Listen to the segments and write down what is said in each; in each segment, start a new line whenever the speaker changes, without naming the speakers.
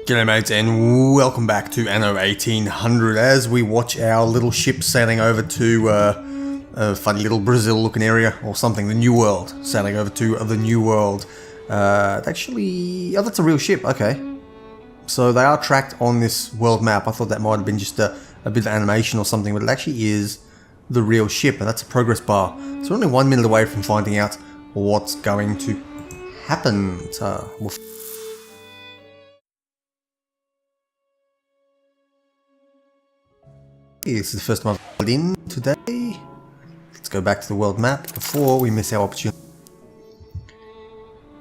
G'day mates, and welcome back to Anno 1800 as we watch our little ship sailing over to a funny little Brazil looking area or something, the New World, sailing over to the New World. Actually, oh, that's a real ship, okay. So they are tracked on this world map. I thought that might have been just a bit of animation or something, but it actually is the real ship, and that's a progress bar. So we're only 1 minute away from finding out what's going to happen. This is the first time I've in today. Let's go back to the world map before we miss our opportunity.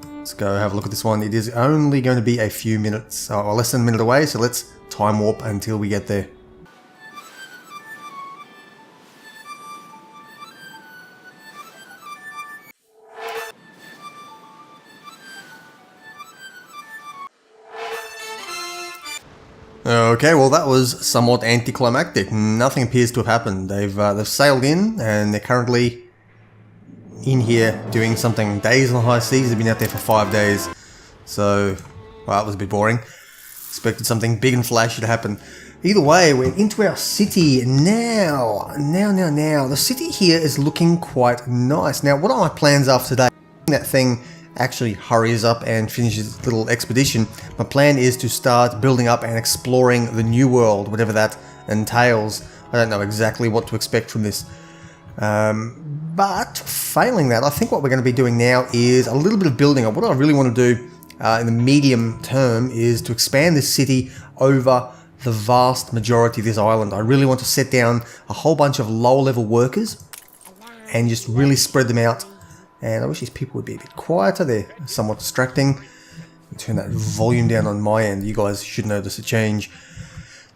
Let's go have a look at this one. It is only going to be a few minutes, or less than a minute away, so let's time warp until we get there. Okay, well that was somewhat anticlimactic. Nothing appears to have happened. They've sailed in and they're currently in here doing something. Days on the high seas. They've been out there for 5 days. So, well, that was a bit boring. Expected something big and flashy to happen. Either way, we're into our city now. Now. The city here is looking quite nice. Now, what are my plans after today? That thing actually hurries up and finishes its little expedition. My plan is to start building up and exploring the New World, whatever that entails. I don't know exactly what to expect from this. But failing that, I think what we're going to be doing now is a little bit of building up. What I really want to do in the medium term is to expand this city over the vast majority of this island. I really want to set down a whole bunch of lower level workers and just really spread them out. And I wish these people would be a bit quieter. They're somewhat distracting. Turn that volume down on my end. You guys should notice a change.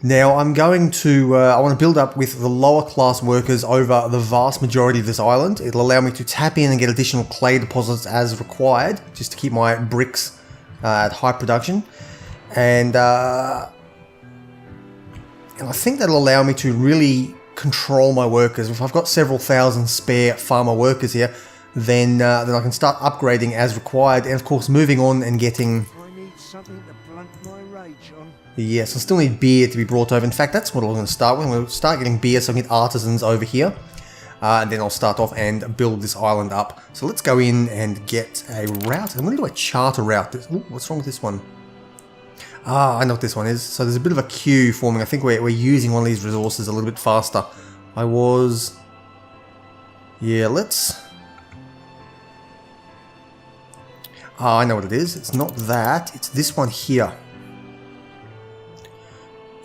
Now I'm going to, I want to build up with the lower class workers over the vast majority of this island. It'll allow me to tap in and get additional clay deposits as required, just to keep my bricks at high production. And I think that'll allow me to really control my workers. If I've got several thousand spare farmer workers here, then I can start upgrading as required, and of course moving on and getting...
I need something to blunt my rage on.
Yes, I still need beer to be brought over. In fact, that's what I'm going to start with. I'm going to start getting beer so I can get artisans over here. And then I'll start off and build this island up. So let's go in and get a route. I'm going to do a charter route. Ooh, what's wrong with this one? Ah, I know what this one is. So there's a bit of a queue forming. I think we're using one of these resources a little bit faster. Yeah, let's... I know what it is. It's not that. It's this one here.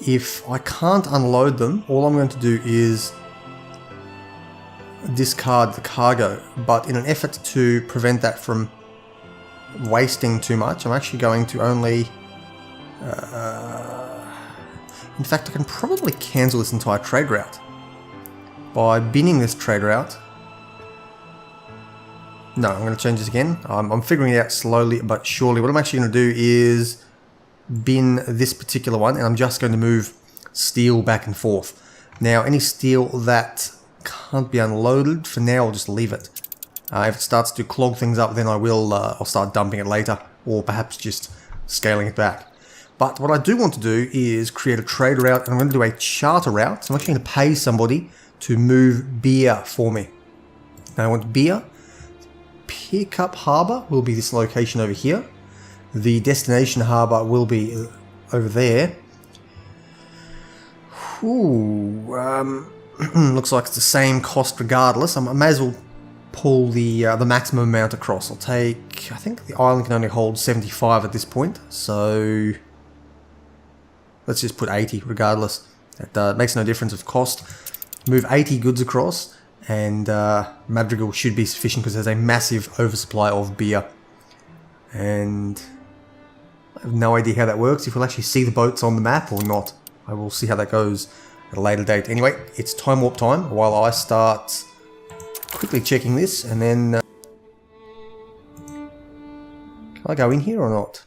If I can't unload them, all I'm going to do is discard the cargo. But in an effort to prevent that from wasting too much, I'm actually going to only... in fact, I can probably cancel this entire trade route by binning this trade route. No, I'm going to change this again. I'm figuring it out slowly but surely. What I'm actually going to do is bin this particular one, and I'm just going to move steel back and forth. Now, any steel that can't be unloaded, for now I'll just leave it. If it starts to clog things up, then I'll start dumping it later, or perhaps just scaling it back. But what I do want to do is create a trade route, and I'm going to do a charter route. So I'm actually going to pay somebody to move beer for me. Now I want beer. Pickup harbour will be this location over here. The destination harbour will be over there. Ooh, looks like it's the same cost regardless. I may as well pull the maximum amount across. I'll take... I think the island can only hold 75 at this point, so let's just put 80 regardless. That makes no difference of cost. Move 80 goods across. And Madrigal should be sufficient because there's a massive oversupply of beer. And I have no idea how that works, if we'll actually see the boats on the map or not. I will see how that goes at a later date. Anyway, it's time warp time while I start quickly checking this, and then... can I go in here or not?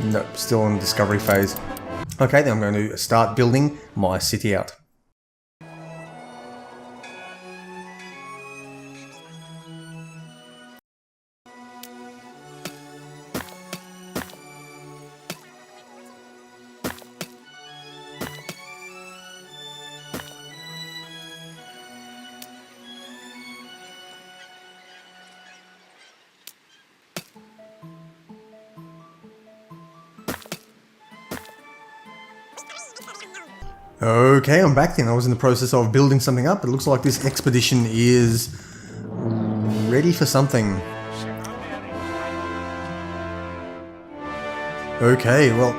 Nope, still in the discovery phase. Okay, then I'm going to start building my city out. Okay, I'm back then. I was in the process of building something up. It looks like this expedition is ready for something. Okay, well,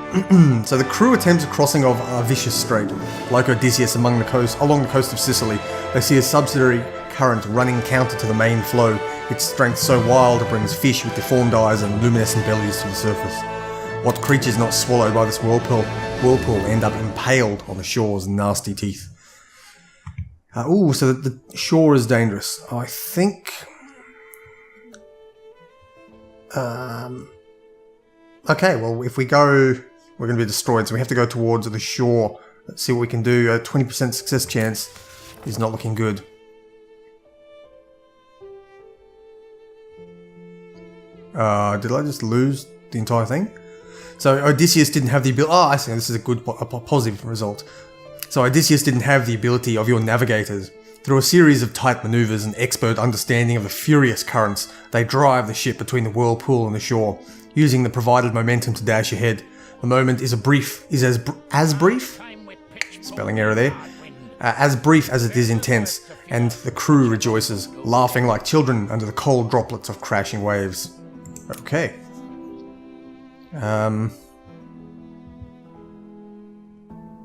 so the crew attempts a crossing of Vicious Strait. Like Odysseus along the coast of Sicily, they see a subsidiary current running counter to the main flow, its strength so wild it brings fish with deformed eyes and luminescent bellies to the surface. What creatures not swallowed by this whirlpool end up impaled on the shore's nasty teeth. So the shore is dangerous. I think... Okay, well, if we go, we're going to be destroyed, so we have to go towards the shore. Let's see what we can do. A 20% success chance is not looking good. Did I just lose the entire thing? So Odysseus didn't have the ability... Oh, I see, this is a positive result. So Odysseus didn't have the ability of your navigators. Through a series of tight maneuvers and expert understanding of the furious currents, they drive the ship between the whirlpool and the shore, using the provided momentum to dash ahead. The moment is as brief? Spelling error there. As brief as it is intense, and the crew rejoices, laughing like children under the cold droplets of crashing waves. Okay.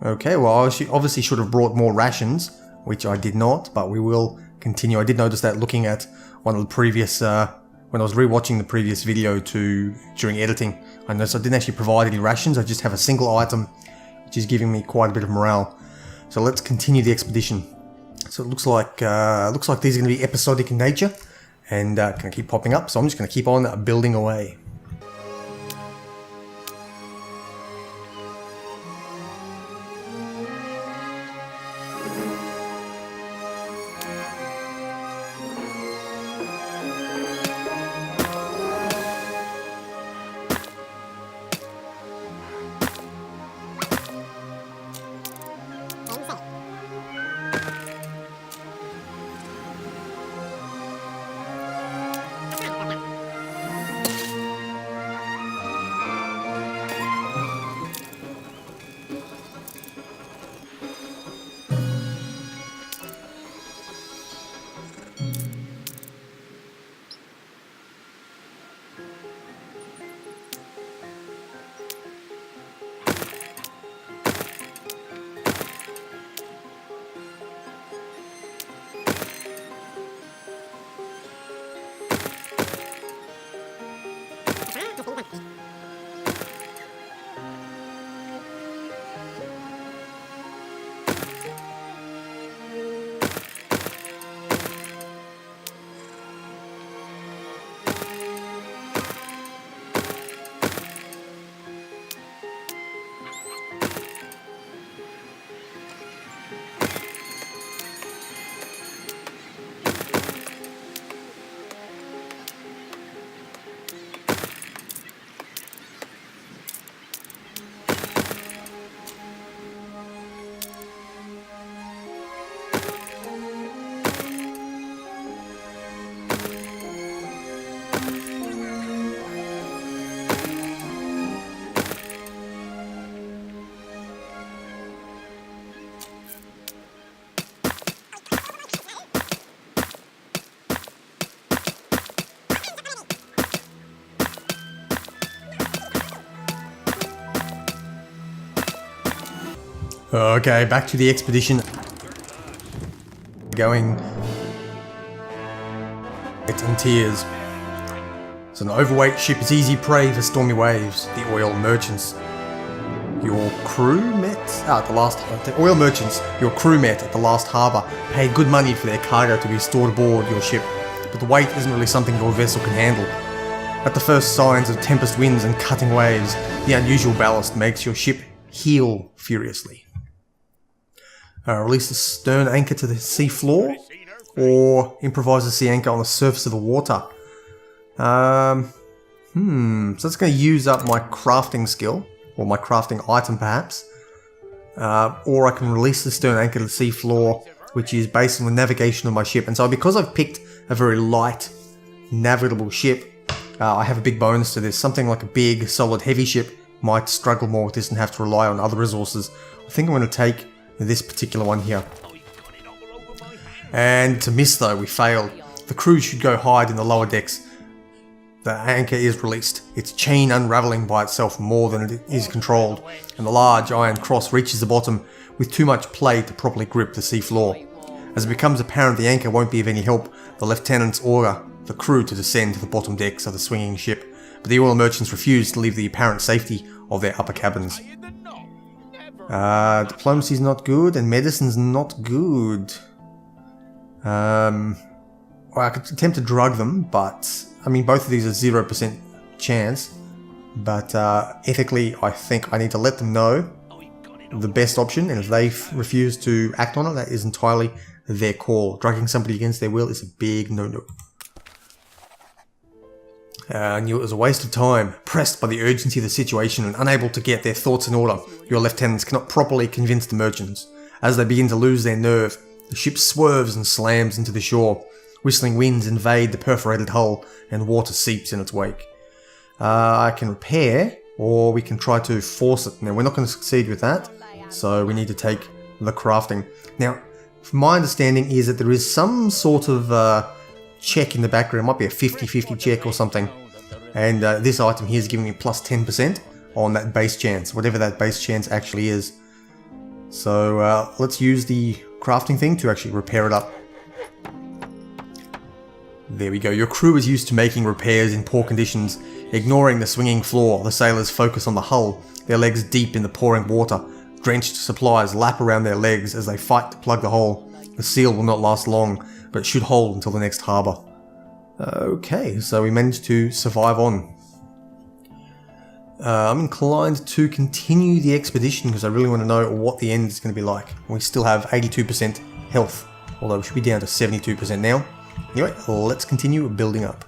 Okay, well, I obviously should have brought more rations, which I did not, but we will continue. I did notice that looking at one of the previous, when I was rewatching the previous video during editing, I noticed I didn't actually provide any rations. I just have a single item, which is giving me quite a bit of morale. So let's continue the expedition. So it looks like these are going to be episodic in nature, and going to keep popping up. So I'm just going to keep on building away. Okay, back to the expedition. Going in tears. So an overweight ship is easy prey for stormy waves. The oil merchants your crew met at the last harbour paid good money for their cargo to be stored aboard your ship, but the weight isn't really something your vessel can handle. At the first signs of tempest winds and cutting waves, the unusual ballast makes your ship heel furiously. Release the stern anchor to the sea floor, or improvise the sea anchor on the surface of the water. So that's going to use up my crafting skill, or my crafting item perhaps. Or I can release the stern anchor to the sea floor, which is based on the navigation of my ship. And so because I've picked a very light, navigable ship, I have a big bonus to this. Something like a big, solid, heavy ship might struggle more with this and have to rely on other resources. I think I'm going to take this particular one here. And to miss though, we failed. The crew should go hide in the lower decks. The anchor is released, its chain unravelling by itself more than it is controlled, and the large iron cross reaches the bottom with too much play to properly grip the sea floor. As it becomes apparent the anchor won't be of any help, the lieutenants order the crew to descend to the bottom decks of the swinging ship, but the oil merchants refuse to leave the apparent safety of their upper cabins. Diplomacy's not good, and medicine's not good. Well, I could attempt to drug them, but I mean, both of these are 0% chance, but ethically I think I need to let them know the best option, and if they refuse to act on it, that is entirely their call. Drugging somebody against their will is a big no-no. I knew it was a waste of time. Pressed by the urgency of the situation and unable to get their thoughts in order, your lieutenants cannot properly convince the merchants. As they begin to lose their nerve, the ship swerves and slams into the shore. Whistling winds invade the perforated hull and water seeps in its wake. I can repair, or we can try to force it. Now, we're not going to succeed with that, so we need to take the crafting. Now, my understanding is that there is some sort of check in the background. It might be a 50-50 check or something. And this item here is giving me plus 10% on that base chance, whatever that base chance actually is. So let's use the crafting thing to actually repair it up. There we go. Your crew is used to making repairs in poor conditions. Ignoring the swinging floor, the sailors focus on the hull, their legs deep in the pouring water. Drenched supplies lap around their legs as they fight to plug the hole. The seal will not last long, but it should hold until the next harbour. Okay, so we managed to survive on. I'm inclined to continue the expedition because I really want to know what the end is going to be like. We still have 82% health, although we should be down to 72% now. Anyway, let's continue building up.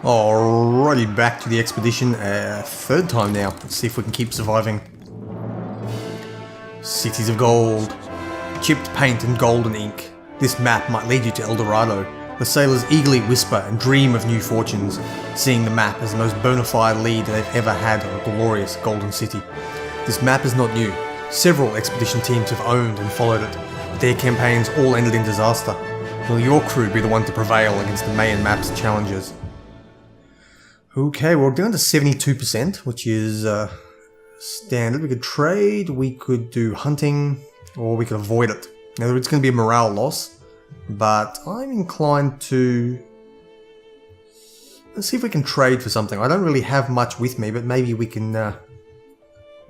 Alrighty, back to the expedition, third time now. Let's see if we can keep surviving. Cities of gold. Chipped paint and golden ink. This map might lead you to El Dorado. The sailors eagerly whisper and dream of new fortunes, seeing the map as the most bona fide lead they've ever had on a glorious golden city. This map is not new. Several expedition teams have owned and followed it, but their campaigns all ended in disaster. Will your crew be the one to prevail against the Mayan map's challenges? Okay, we're down to 72%, which is standard. We could trade, we could do hunting, or we could avoid it. Now, it's going to be a morale loss, but I'm inclined to... Let's see if we can trade for something. I don't really have much with me, but maybe we can... I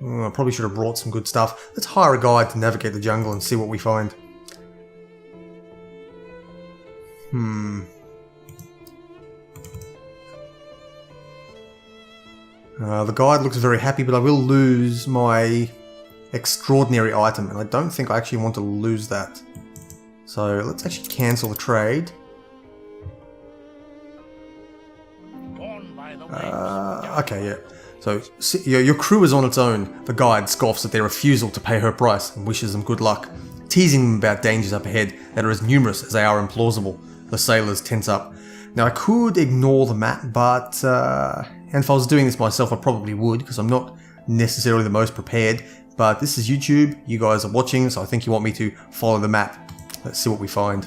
probably should have brought some good stuff. Let's hire a guide to navigate the jungle and see what we find. The guide looks very happy, but I will lose my extraordinary item, and I don't think I actually want to lose that. So let's actually cancel the trade. Okay, yeah. So your crew is on its own. The guide scoffs at their refusal to pay her price and wishes them good luck, teasing them about dangers up ahead that are as numerous as they are implausible. The sailors tense up. Now I could ignore the map, but and if I was doing this myself I probably would, because I'm not necessarily the most prepared, but this is YouTube, you guys are watching, so I think you want me to follow the map. Let's see what we find.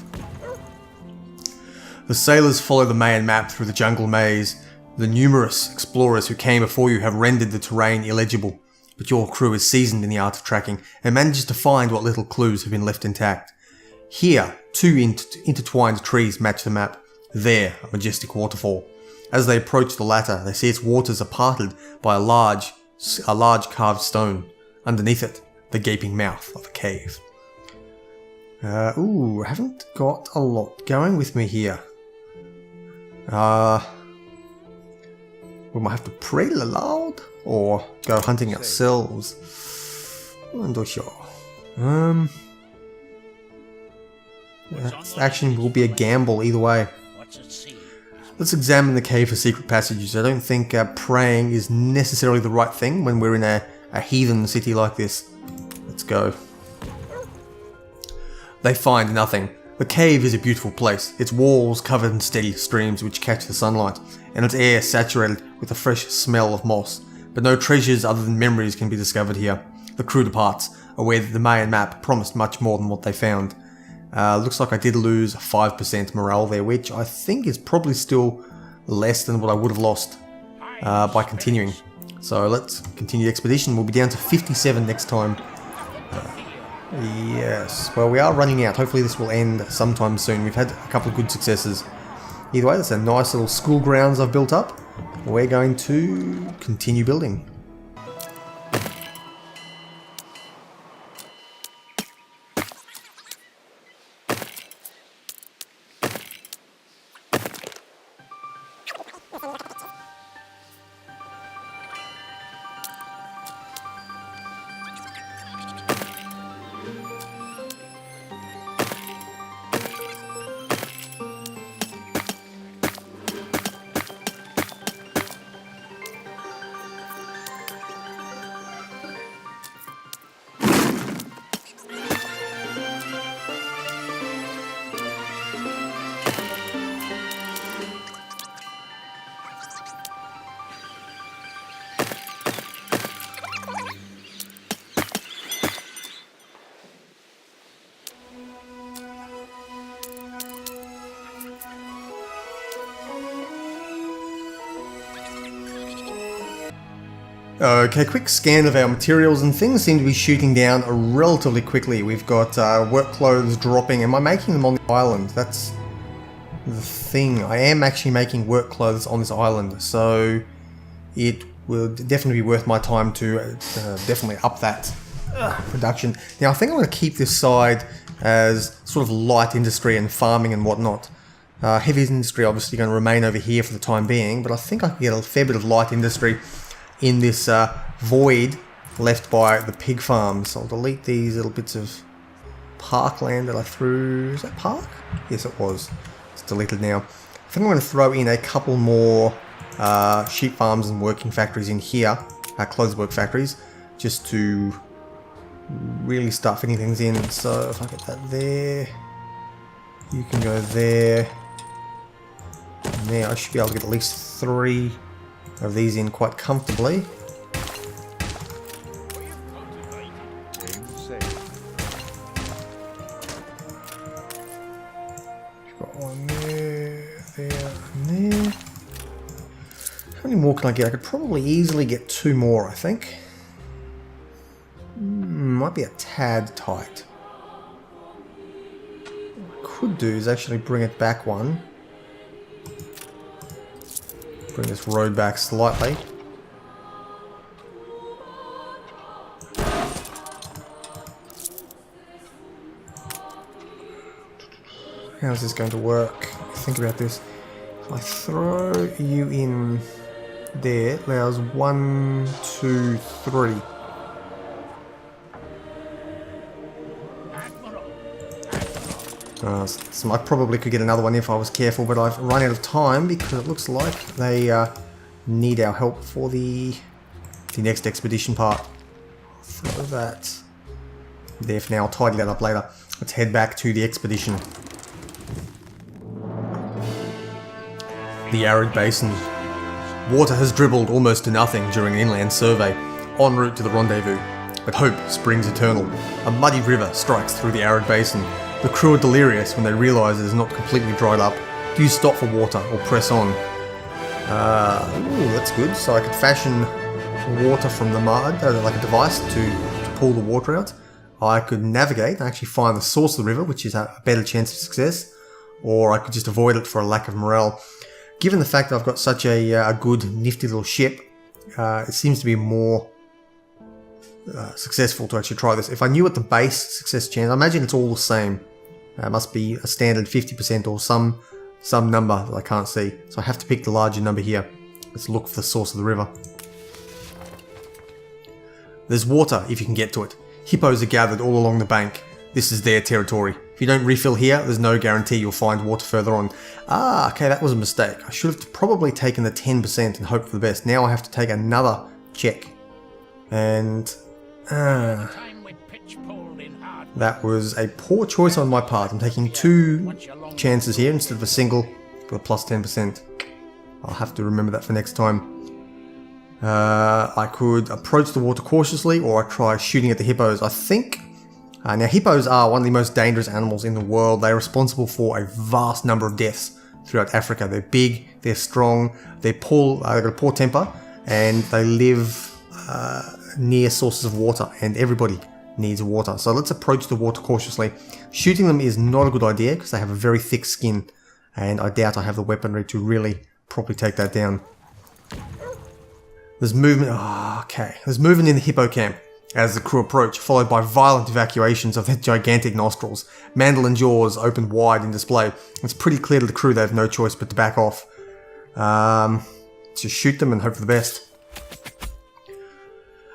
The sailors follow the Mayan map through the jungle maze. The numerous explorers who came before you have rendered the terrain illegible, but your crew is seasoned in the art of tracking and manages to find what little clues have been left intact. Here, two intertwined trees match the map. There, a majestic waterfall. As they approach the latter, they see its waters are parted by a large carved stone. Underneath it, the gaping mouth of a cave. Ooh, I haven't got a lot going with me here. We might have to pray aloud or go hunting ourselves. I'm not sure. Action will be a gamble either way. Let's examine the cave for secret passages. I don't think praying is necessarily the right thing when we're in a heathen city like this. Let's go. They find nothing. The cave is a beautiful place, its walls covered in steady streams which catch the sunlight, and its air saturated with the fresh smell of moss. But no treasures other than memories can be discovered here. The crew departs, aware that the Mayan map promised much more than what they found. Looks like I did lose 5% morale there, which I think is probably still less than what I would have lost by continuing. So let's continue the expedition. We'll be down to 57 next time. Yes, well, we are running out. Hopefully this will end sometime soon. We've had a couple of good successes. Either way, that's a nice little school grounds I've built up. We're going to continue building. Okay, quick scan of our materials, and things seem to be shooting down relatively quickly. We've got work clothes dropping. Am I making them on the island? That's the thing. I am actually making work clothes on this island, so it will definitely be worth my time to definitely up that production. Now, I think I'm going to keep this side as sort of light industry and farming and whatnot. Heavy industry obviously going to remain over here for the time being, but I think I can get a fair bit of light industry in this void left by the pig farms. So I'll delete these little bits of parkland that I threw. Is that park? Yes, it was. It's deleted now. I think I'm going to throw in a couple more sheep farms and working factories in here, clothes work factories, just to really start fitting things in. So if I get that there, you can go there, and there. I should be able to get at least 3 of these in quite comfortably. Got one there, there, and there. How many more can I get? I could probably easily get 2 more, I think. Might be a tad tight. What I could do is actually bring it back one. Bring this road back slightly. How's this going to work? Think about this. If I throw you in there, it allows 1, 2, 3. So I probably could get another one if I was careful, but I've run out of time because it looks like they need our help for the next expedition part. Throw that there for now. I'll tidy that up later. Let's head back to the expedition. The Arid Basin. Water has dribbled almost to nothing during an inland survey, en route to the rendezvous. But hope springs eternal. A muddy river strikes through the Arid Basin. The crew are delirious when they realise it is not completely dried up. Do you stop for water or press on? Ooh, that's good. So I could fashion water from the mud, like a device to pull the water out. I could navigate and actually find the source of the river, which is a better chance of success. Or I could just avoid it for a lack of morale. Given the fact that I've got such a good, nifty little ship, it seems to be more successful to actually try this. If I knew what the base success chance, I imagine it's all the same. It must be a standard 50% or some number that I can't see. So I have to pick the larger number here. Let's look for the source of the river. There's water if you can get to it. Hippos are gathered all along the bank. This is their territory. If you don't refill here, there's no guarantee you'll find water further on. Ah, okay, that was a mistake. I should have probably taken the 10% and hoped for the best. Now I have to take another check. And that was a poor choice on my part. I'm taking 2 chances here instead of a single for a plus 10%. I'll have to remember that for next time. I could approach the water cautiously, or I try shooting at the hippos. I think... now, hippos are one of the most dangerous animals in the world. They're responsible for a vast number of deaths throughout Africa. They're big, they're strong, they've got a poor temper, and they live near sources of water, and everybody needs water. So let's approach the water cautiously. Shooting them is not a good idea because they have a very thick skin, and I doubt I have the weaponry to really properly take that down. There's movement. Oh, okay. There's movement in the hippo camp as the crew approach, followed by violent evacuations of their gigantic nostrils. Mandolin jaws open wide in display. It's pretty clear to the crew they have no choice but to back off. Just shoot them and hope for the best.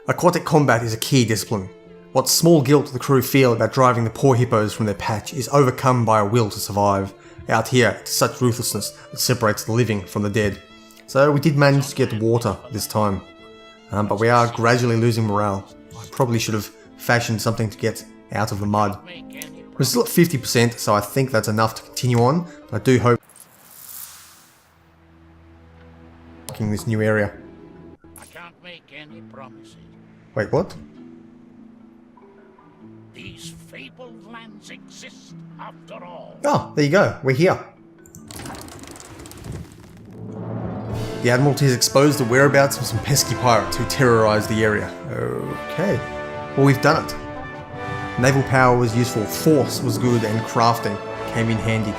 Aquatic combat is a key discipline. What small guilt the crew feel about driving the poor hippos from their patch is overcome by a will to survive. Out here, it's such ruthlessness that separates the living from the dead. So we did manage to get water this time, but we are gradually losing morale. I probably should have fashioned something to get out of the mud. We're still at 50%, so I think that's enough to continue on. I do hope in this new area.
I can't make any promises.
Wait, what?
These fabled lands exist after all.
Oh, there you go. We're here. The Admiralty has exposed the whereabouts of some pesky pirates who terrorise the area. Okay. Well, we've done it. Naval power was useful, force was good, and crafting came in handy.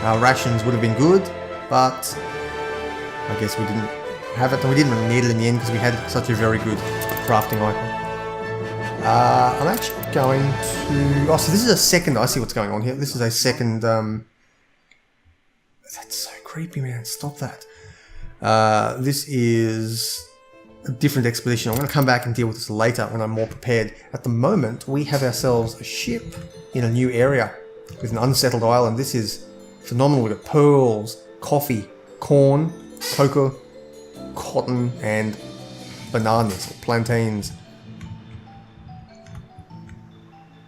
Our rations would have been good, but I guess we didn't have it, and we didn't really need it in the end because we had such a very good crafting item. I'm actually going to... Oh, so this is a second... I see what's going on here. This is a second... That's so creepy, man. Stop that. This is a different expedition. I'm going to come back and deal with this later when I'm more prepared. At the moment, we have ourselves a ship in a new area with an unsettled island. This is phenomenal. We've got pearls, coffee, corn, cocoa, cotton, and bananas or plantains.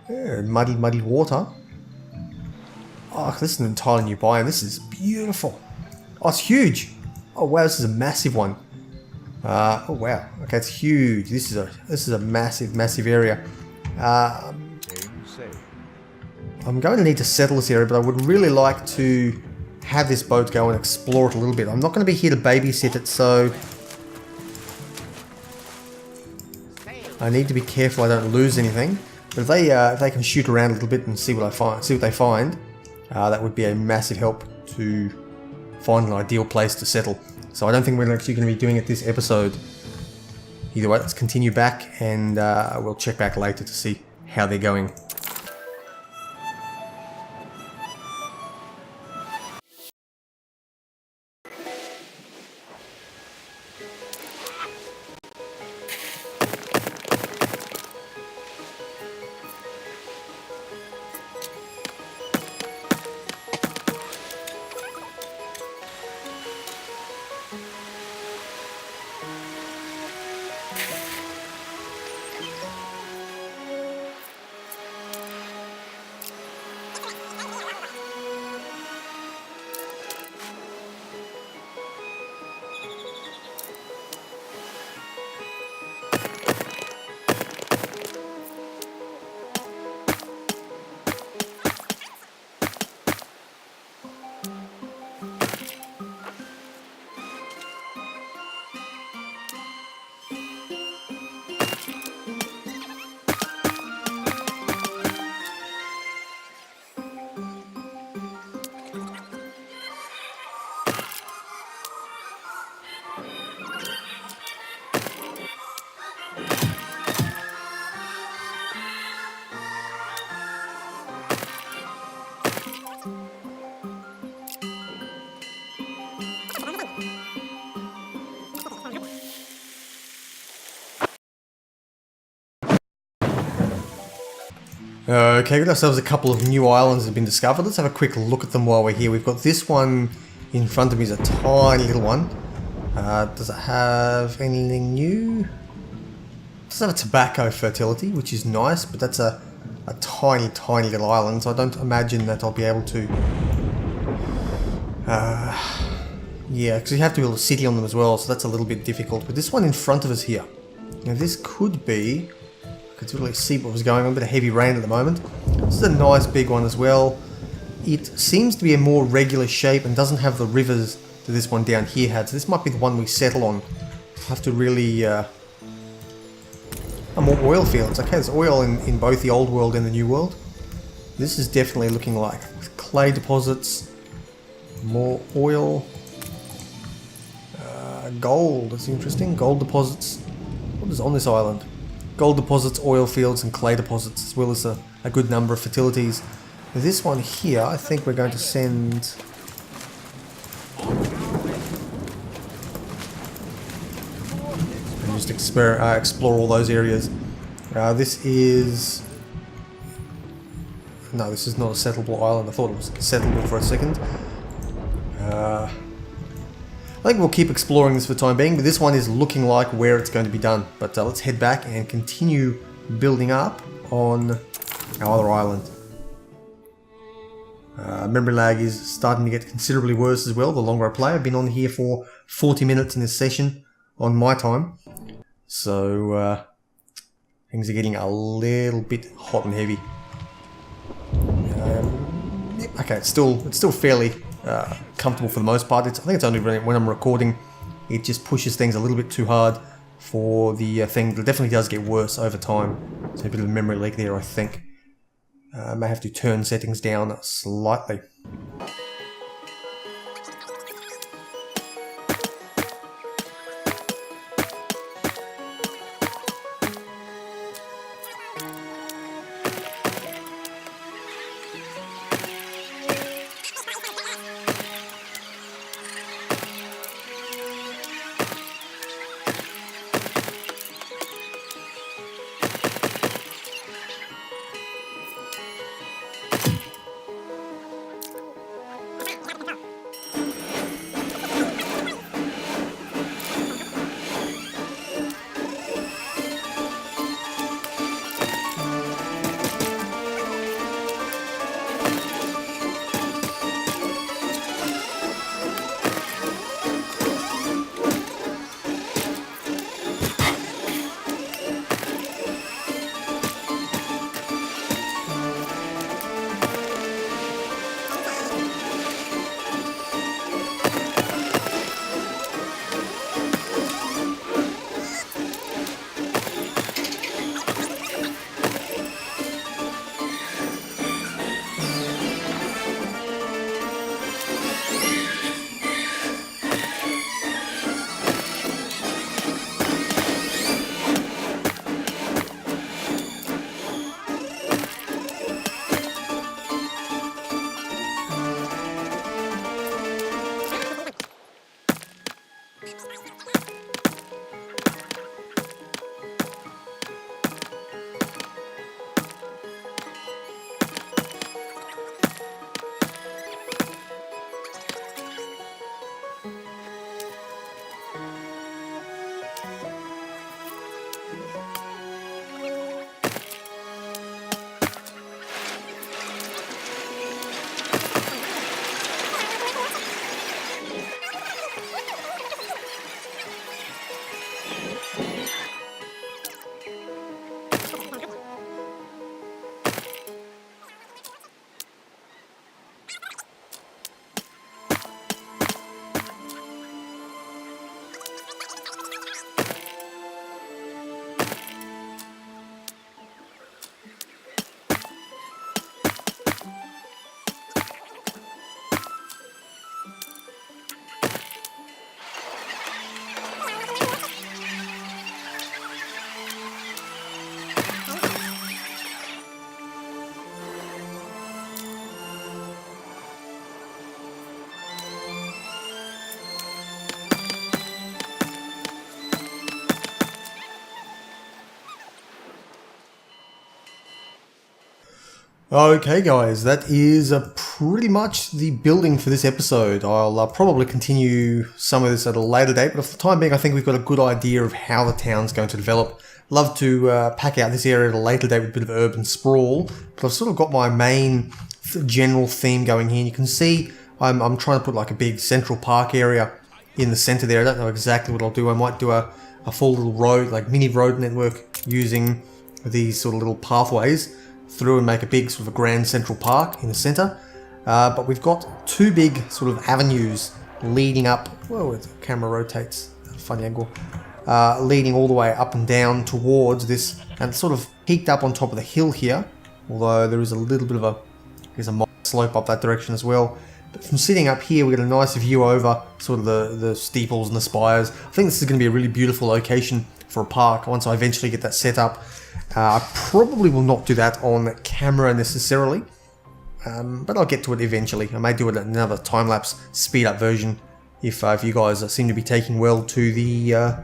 Yeah, muddy water. Oh, this is an entirely new biome. This is beautiful. Oh, it's huge. Oh wow, this is a massive one. Oh wow, okay, it's huge. This is a massive area. I'm going to need to settle this area, but I would really like to have this boat go and explore it a little bit. I'm not going to be here to babysit it, so I need to be careful I don't lose anything. But if they can shoot around a little bit and see what they find, that would be a massive help to find an ideal place to settle. So I don't think we're actually going to be doing it this episode. Either way, let's continue back and we'll check back later to see how they're going. Okay, got ourselves a couple of new islands that have been discovered. Let's have a quick look at them while we're here. We've got this one in front of me, is a tiny little one. Does it have anything new? It does have a tobacco fertility, which is nice, but that's a tiny, tiny little island, so I don't imagine that I'll be able to... yeah, because you have to build a city on them as well, so that's a little bit difficult. But this one in front of us here, now this could be... I could really see what was going on, a bit of heavy rain at the moment. This is a nice big one as well. It seems to be a more regular shape and doesn't have the rivers that this one down here had, so this might be the one we settle on. I'll have to really... more oil fields. Okay, there's oil in both the old world and the new world. This is definitely looking like clay deposits, more oil, gold. That's interesting. Gold deposits. What is on this island? Gold deposits, oil fields, and clay deposits, as well as a good number of fertilities. This one here, I think we're going to send... and just explore all those areas. This is... No, this is not a settleable island. I thought it was settleable for a second. I think we'll keep exploring this for the time being, but this one is looking like where it's going to be done. But let's head back and continue building up on our other island. Memory lag is starting to get considerably worse as well the longer I play. I've been on here for 40 minutes in this session on my time. So things are getting a little bit hot and heavy. Okay, it's still fairly comfortable for the most part. I think it's only when I'm recording, it just pushes things a little bit too hard for the thing. It definitely does get worse over time. So a bit of a memory leak there, I think. I may have to turn settings down slightly. Okay guys, that is pretty much the building for this episode. I'll probably continue some of this at a later date, but for the time being I think we've got a good idea of how the town's going to develop. Love to pack out this area at a later date with a bit of urban sprawl, but I've sort of got my main general theme going here. And you can see I'm trying to put like a big central park area in the center there. I don't know exactly what I'll do. I might do a full little road, like mini road network using these sort of little pathways through and make a big sort of a grand central park in the center. But we've got two big sort of avenues leading up. Whoa, the camera rotates, funny angle. Leading all the way up and down towards this, and it's sort of peaked up on top of the hill here, although there is a little bit of a slope up that direction as well. But from sitting up here, we get a nice view over sort of the steeples and the spires. I think this is going to be a really beautiful location for a park once I eventually get that set up. I probably will not do that on camera necessarily, but I'll get to it eventually. I may do it in another time-lapse speed-up version if you guys seem to be taking well to the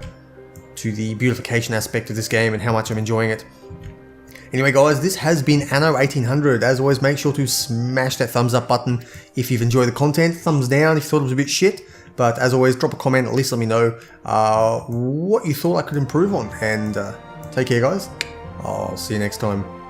beautification aspect of this game and how much I'm enjoying it. Anyway guys, this has been Anno 1800. As always, make sure to smash that thumbs up button if you've enjoyed the content, thumbs down if you thought it was a bit shit, but as always, drop a comment, at least let me know what you thought I could improve on, and take care guys. I'll see you next time.